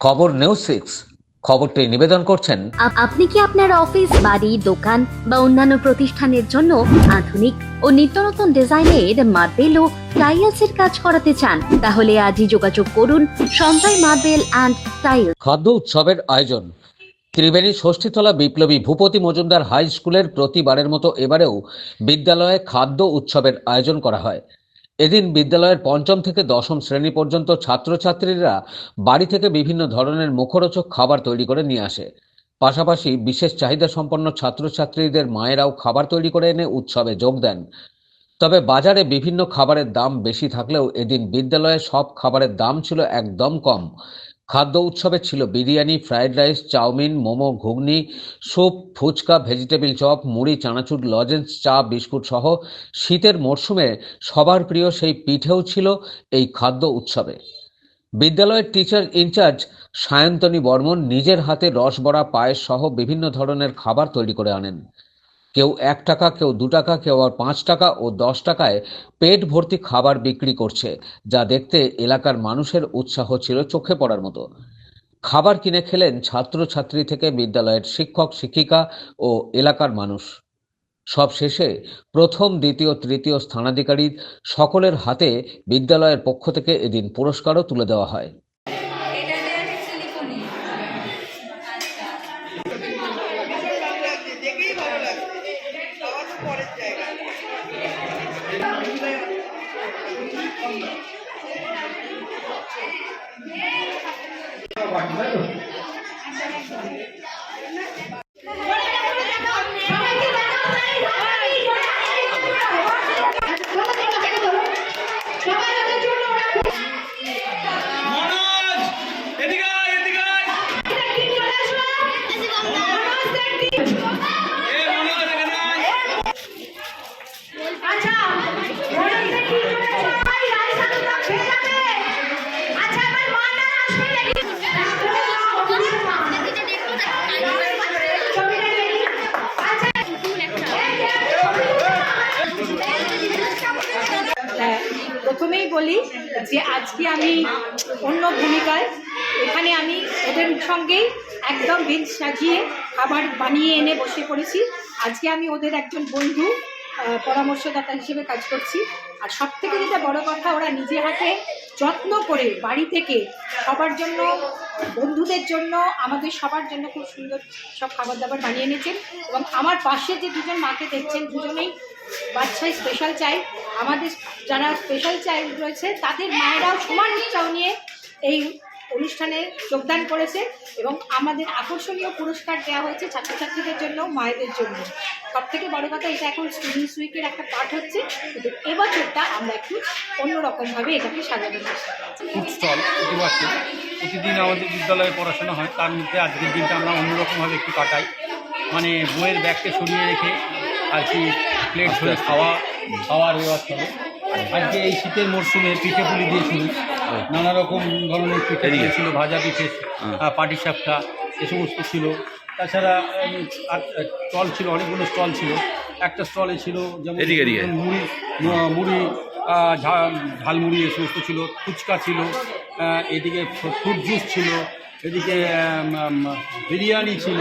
খবর নিউজ 6 খবরটি নিবেদন করছেন। আপনি কি আপনার অফিস, বাড়ি, দোকান বা অন্যান্য প্রতিষ্ঠানের জন্য আধুনিক ও নিত্যনতুন ডিজাইনের মার্বেল ও টাইলসের কাজ করাতে চান? তাহলে আজই যোগাযোগ করুন সঞ্জয় মার্বেল অ্যান্ড টাইলস। খাদ্য উৎসবের আয়োজন। ত্রিবেণী ষষ্ঠীতলা বিপ্লবী ভূপতি মজুমদার হাই স্কুলের প্রতিবারের মতো এবারেও বিদ্যালয়ে খাদ্য উৎসবের আয়োজন করা হয়। এদিন বিদ্যালয়ের পঞ্চম থেকে দশম শ্রেণী পর্যন্ত ছাত্রছাত্রীরা বাড়ি থেকে বিভিন্ন ধরনের মুখরোচক খাবার তৈরি করে নিয়ে আসে। পাশাপাশি বিশেষ চাহিদা সম্পন্ন ছাত্রছাত্রীদের মায়েরাও খাবার তৈরি করে এনে উৎসবে যোগ দেন। তবে বাজারে বিভিন্ন খাবারের দাম বেশি থাকলেও এদিন বিদ্যালয়ে সব খাবারের দাম ছিল একদম কম। খাদ্য উৎসবে ছিল biryani, fried rice, chowmein, momo, ঘুগনি, স্যুপ, ফুচকা, ভেজিটেবিল চপ, মুড়ি, চানাচুর, লজেন্স, চা, বিস্কুট সহ শীতের মরশুমে সবার প্রিয় সেই পিঠেও ছিল এই খাদ্য উৎসবে। বিদ্যালয়ের টিচার ইনচার্জ সায়ন্তনী বর্মন নিজের হাতে রসবড়া, পায়েস সহ বিভিন্ন ধরনের খাবার তৈরি করে আনেন। কেউ 1 টাকা, কেউ 2 টাকা, কেউ আবার 5 টাকা ও 10 টাকায় পেট ভর্তি খাবার বিক্রি করছে, যা দেখতে এলাকার মানুষের উৎসাহ ছিল চোখে পড়ার মতো। খাবার কিনে খেলেন ছাত্রছাত্রী থেকে বিদ্যালয়ের শিক্ষক শিক্ষিকা ও এলাকার মানুষ। সব শেষে প্রথম, দ্বিতীয়, তৃতীয় স্থানাধিকারী সকলের হাতে বিদ্যালয়ের পক্ষ থেকে এদিন পুরস্কারও তুলে দেওয়া হয়। প্রথমেই বলি যে আজকে আমি অন্য ভূমিকায়, এখানে আমি ওদের সঙ্গেই একদম বেঞ্চ সাজিয়ে খাবার বানিয়ে এনে বসে পড়েছি। আজকে আমি ওদের একজন বন্ধু, পরামর্শদাতা হিসেবে কাজ করছি। আর সব থেকে যেটা বড় কথা, ওরা নিজে হাতে যত্ন করে বাড়ি থেকে সবার জন্য, বন্ধুদের জন্য, আমাদের সবার জন্য খুব সুন্দর সব খাবার দাবার বানিয়ে এনেছেন। এবং আমার পাশে যে দুজন মাকে দেখছেন, দুজনেই বাচ্চাই স্পেশাল চাইল্ড। আমাদের যারা স্পেশাল চাইল্ড রয়েছে তাদের মায়েরাও সমান উৎসাহ নিয়ে এই অনুষ্ঠানে যোগদান করেছে এবং আমাদের আকর্ষণীয় পুরস্কার দেওয়া হয়েছে ছাত্রছাত্রীদের জন্য, মায়েদের জন্য। সব থেকে বড় কথা, এটা এখন স্টুডেন্টস উইকের একটা পার্ট হচ্ছে, কিন্তু এবছরটা আমরা একটু অন্যরকমভাবে এটাকে সাজানো হয়েছে। ফুড স্টল প্রতিদিন আমাদের বিদ্যালয়ে পড়াশোনা হয়, তার মধ্যে আজকের দিনটা আমরা অন্যরকমভাবে একটু কাটাই। মানে বইয়ের ব্যাগকে সরিয়ে রেখে আর কি প্লেট ধরে খাওয়ার ব্যবস্থা হবে। আজকে এই শীতের মরশুমে পিঠে পুলি দিয়ে শুরু, নানা রকম ধরনের পিঠে ছিল, ভাজা পিঠে, পাটিসাপটা, এ সমস্ত ছিল। তাছাড়া স্টল ছিল, অনেকগুলো স্টল ছিল। একটা স্টলে ছিল যেমন মুড়ি, ঝালমুড়ি, এ সমস্ত ছিল, ফুচকা ছিল, এদিকে ফ্রুট জুস ছিল, এদিকে বিরিয়ানি ছিল।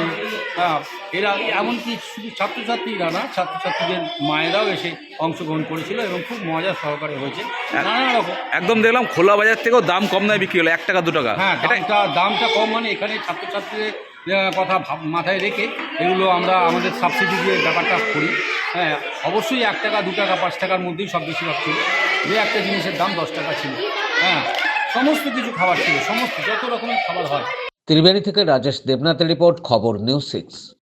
এরা এমনকি শুধু ছাত্রছাত্রীরা না, ছাত্রছাত্রীদের মায়েরাও এসে অংশগ্রহণ করেছিল এবং খুব মজা সহকারে হয়েছে। নানা রকম একদম দেখলাম খোলা বাজার থেকেও দাম কম নয়, বিক্রি হলো 1 টাকা 2 টাকা। হ্যাঁ, দামটা কম, মানে এখানে ছাত্রছাত্রীদের কথা মাথায় রেখে এগুলো আমরা আমাদের সাবসিডি দিয়ে ব্যাপারটা করি। হ্যাঁ, অবশ্যই 1 টাকা 2 টাকা 5 টাকার মধ্যেই সব বেশিরভাগ ছিল। যে একটা জিনিসের দাম 10 টাকা ছিল। হ্যাঁ, সমস্ত কিছু খাবার ছিল, সমস্ত যত রকমের খাবার হয়। ত্রিবেণী থেকে রাজেশ দেবনাথের রিপোর্ট, খবর নিউজ 6।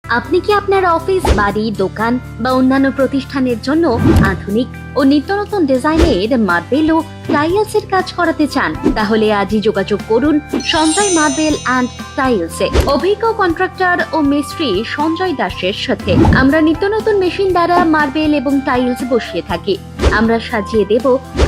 আপনি কি আপনার অফিস, বাড়ি, দোকান বা অন্যান্য প্রতিষ্ঠানের জন্য আধুনিক ও নিত্যনতুন ডিজাইনের মার্বেল ও টাইলসের কাজ করাতে চান? তাহলে আজই যোগাযোগ করুন সঞ্জয় মার্বেল অ্যান্ড টাইলসে। অভিজ্ঞ কন্ট্রাক্টর ও মিস্ত্রি সঞ্জয় দাসের সাথে আমরা নিত্য নতুন মেশিন দ্বারা মার্বেল এবং টাইলস বসিয়ে থাকি। আমরা সাজিয়ে দেব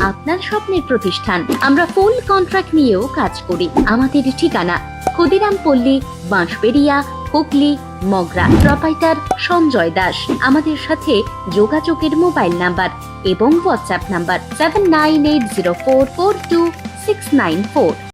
আপনার স্বপ্নের প্রতিষ্ঠান। আমরা ফুল কন্ট্রাক্ট নিয়েও কাজ করি। আমাদের ঠিকানা ক্ষুদিরাম পল্লী, বাঁশবেড়িয়া, হুগলি, মগরা। প্রোপাইটার সঞ্জয় দাস। আমাদের সাথে যোগাযোগের মোবাইল নাম্বার এবং হোয়াটসঅ্যাপ নাম্বার 7980442694।